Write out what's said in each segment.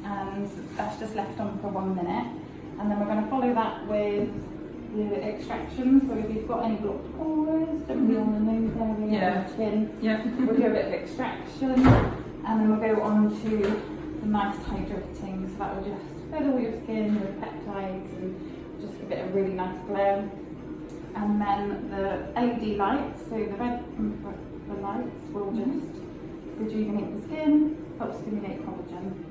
and that's just left on for 1 minute. And then we're going to follow that with the extraction. So if you've got any blocked pores, don't be on the nose area, or the chin, we'll do a bit of extraction, and then we'll go on to the nice hydrating. So that will just fill all your skin with peptides and just give it a really nice glow. And then the LED lights, so the red the lights will just rejuvenate the skin, help stimulate collagen.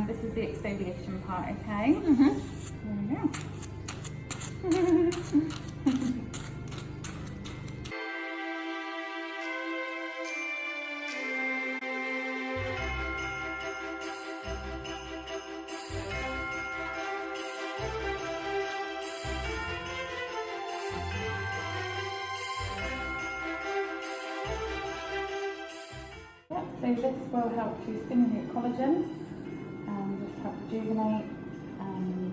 This is the exfoliation part, okay? There we go. So this will help to stimulate collagen and just help rejuvenate and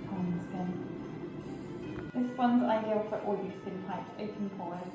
calm the skin. This one's ideal for oily skin types, open pores.